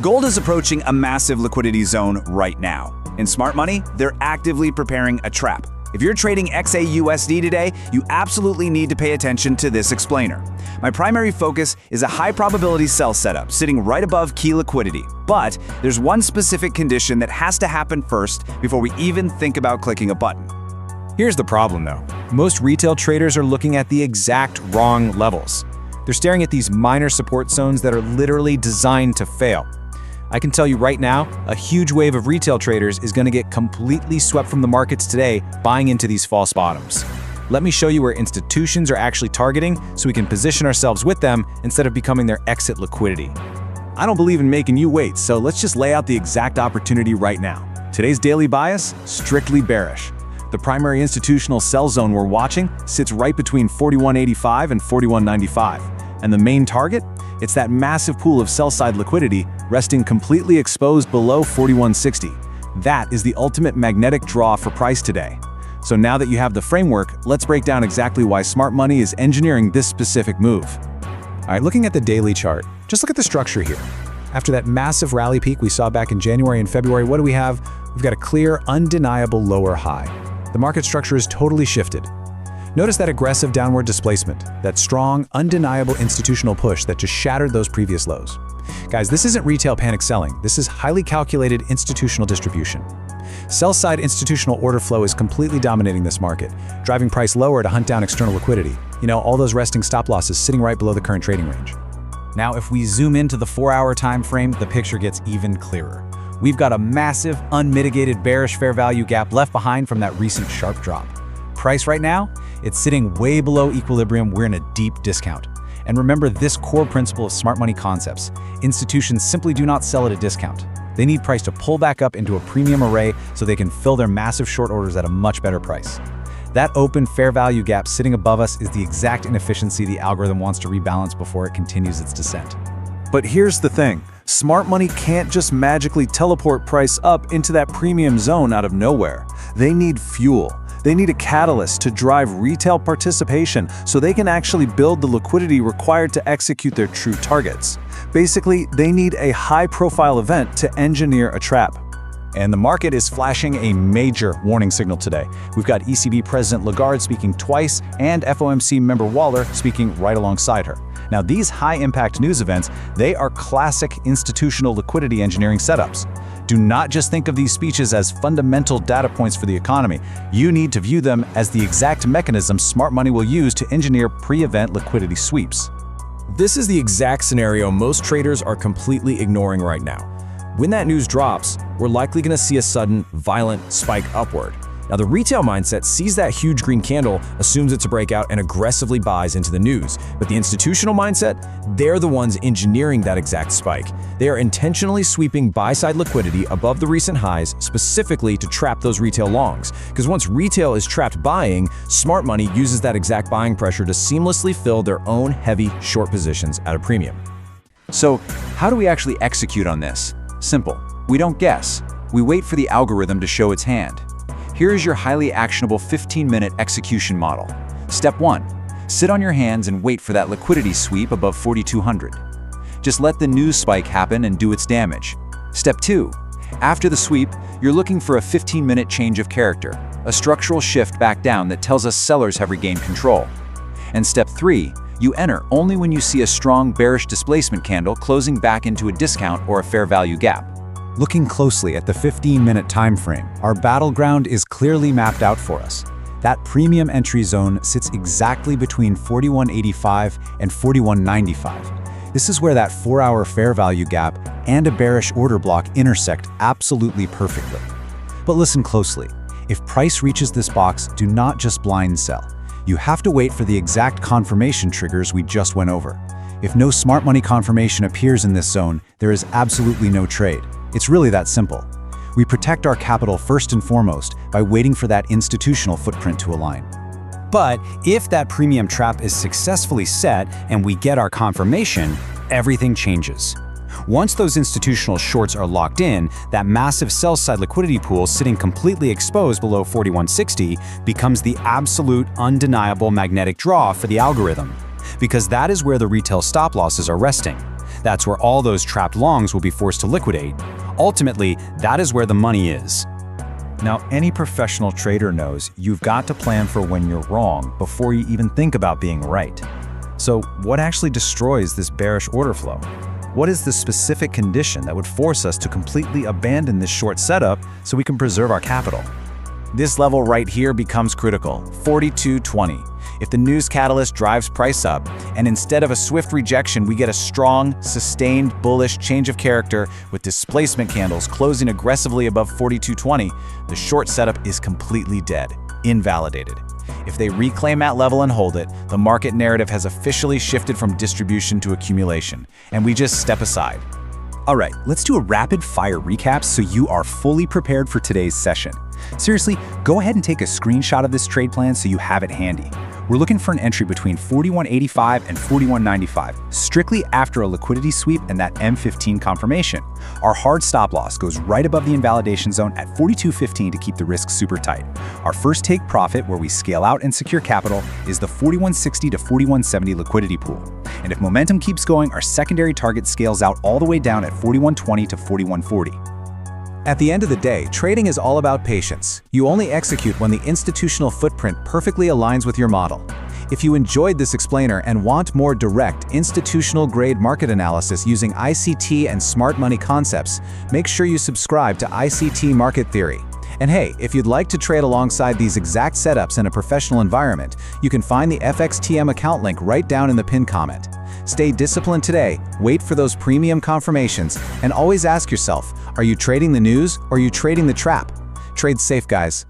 Gold is approaching a massive liquidity zone right now. In smart money, they're actively preparing a trap. If you're trading XAUUSD today, you absolutely need to pay attention to this explainer. My primary focus is a high probability sell setup sitting right above key liquidity. But there's one specific condition that has to happen first before we even think about clicking a button. Here's the problem though. Most retail traders are looking at the exact wrong levels. They're staring at these minor support zones that are literally designed to fail. I can tell you right now, a huge wave of retail traders is going to get completely swept from the markets today buying into these false bottoms. Let me show you where institutions are actually targeting so we can position ourselves with them instead of becoming their exit liquidity. I don't believe in making you wait, so let's just lay out the exact opportunity right now. Today's daily bias, strictly bearish. The primary institutional sell zone we're watching sits right between 41.85 and 41.95. And the main target? It's that massive pool of sell-side liquidity resting completely exposed below 41.60. That is the ultimate magnetic draw for price today. So now that you have the framework, let's break down exactly why smart money is engineering this specific move. All right, looking at the daily chart, just look at the structure here. After that massive rally peak we saw back in January and February, what do we have? We've got a clear, undeniable lower high. The market structure is totally shifted. Notice that aggressive downward displacement, that strong, undeniable institutional push that just shattered those previous lows. Guys, this isn't retail panic selling. This is highly calculated institutional distribution. Sell-side institutional order flow is completely dominating this market, driving price lower to hunt down external liquidity. You know, all those resting stop losses sitting right below the current trading range. Now, if we zoom into the 4-hour time frame, the picture gets even clearer. We've got a massive, unmitigated bearish fair value gap left behind from that recent sharp drop. Price right now, it's sitting way below equilibrium. We're in a deep discount. And remember this core principle of smart money concepts. Institutions simply do not sell at a discount. They need price to pull back up into a premium array so they can fill their massive short orders at a much better price. That open fair value gap sitting above us is the exact inefficiency the algorithm wants to rebalance before it continues its descent. But here's the thing. Smart money can't just magically teleport price up into that premium zone out of nowhere. They need fuel. They need a catalyst to drive retail participation so they can actually build the liquidity required to execute their true targets. Basically, they need a high-profile event to engineer a trap. And the market is flashing a major warning signal today. We've got ECB President Lagarde speaking twice and FOMC member Waller speaking right alongside her. Now, these high-impact news events, they are classic institutional liquidity engineering setups. Do not just think of these speeches as fundamental data points for the economy. You need to view them as the exact mechanism smart money will use to engineer pre-event liquidity sweeps. This is the exact scenario most traders are completely ignoring right now. When that news drops, we're likely going to see a sudden, violent spike upward. Now, the retail mindset sees that huge green candle, assumes it's a breakout, and aggressively buys into the news. But the institutional mindset, they're the ones engineering that exact spike. They are intentionally sweeping buy-side liquidity above the recent highs, specifically to trap those retail longs. Because once retail is trapped buying, smart money uses that exact buying pressure to seamlessly fill their own heavy short positions at a premium. So, how do we actually execute on this? Simple. We don't guess. We wait for the algorithm to show its hand. Here is your highly actionable 15-minute execution model. Step 1. Sit on your hands and wait for that liquidity sweep above 4,200. Just let the news spike happen and do its damage. Step 2. After the sweep, you're looking for a 15-minute change of character, a structural shift back down that tells us sellers have regained control. And Step 3. You enter only when you see a strong bearish displacement candle closing back into a discount or a fair value gap. Looking closely at the 15-minute time frame, our battleground is clearly mapped out for us. That premium entry zone sits exactly between 41.85 and 41.95. This is where that 4-hour fair value gap and a bearish order block intersect absolutely perfectly. But listen closely. If price reaches this box, do not just blind sell. You have to wait for the exact confirmation triggers we just went over. If no smart money confirmation appears in this zone, there is absolutely no trade. It's really that simple. We protect our capital first and foremost by waiting for that institutional footprint to align. But if that premium trap is successfully set and we get our confirmation, everything changes. Once those institutional shorts are locked in, that massive sell-side liquidity pool sitting completely exposed below 41.60 becomes the absolute, undeniable magnetic draw for the algorithm. Because that is where the retail stop losses are resting. That's where all those trapped longs will be forced to liquidate. Ultimately, that is where the money is. Now, any professional trader knows you've got to plan for when you're wrong before you even think about being right. So, what actually destroys this bearish order flow? What is the specific condition that would force us to completely abandon this short setup so we can preserve our capital? This level right here becomes critical, 42.20. If the news catalyst drives price up, and instead of a swift rejection, we get a strong, sustained, bullish change of character with displacement candles closing aggressively above 42.20, the short setup is completely dead, invalidated. If they reclaim that level and hold it, the market narrative has officially shifted from distribution to accumulation, and we just step aside. All right, let's do a rapid-fire recap so you are fully prepared for today's session. Seriously, go ahead and take a screenshot of this trade plan so you have it handy. We're looking for an entry between 41.85 and 41.95, strictly after a liquidity sweep and that M15 confirmation. Our hard stop loss goes right above the invalidation zone at 42.15 to keep the risk super tight. Our first take profit, where we scale out and secure capital, is the 41.60 to 41.70 liquidity pool. And if momentum keeps going, our secondary target scales out all the way down at 41.20 to 41.40. At the end of the day, trading is all about patience. You only execute when the institutional footprint perfectly aligns with your model. If you enjoyed this explainer and want more direct, institutional-grade market analysis using ICT and smart money concepts, make sure you subscribe to ICT Market Theory. And hey, if you'd like to trade alongside these exact setups in a professional environment, you can find the FXTM account link right down in the pinned comment. Stay disciplined today, wait for those premium confirmations, and always ask yourself, are you trading the news or are you trading the trap? Trade safe, guys.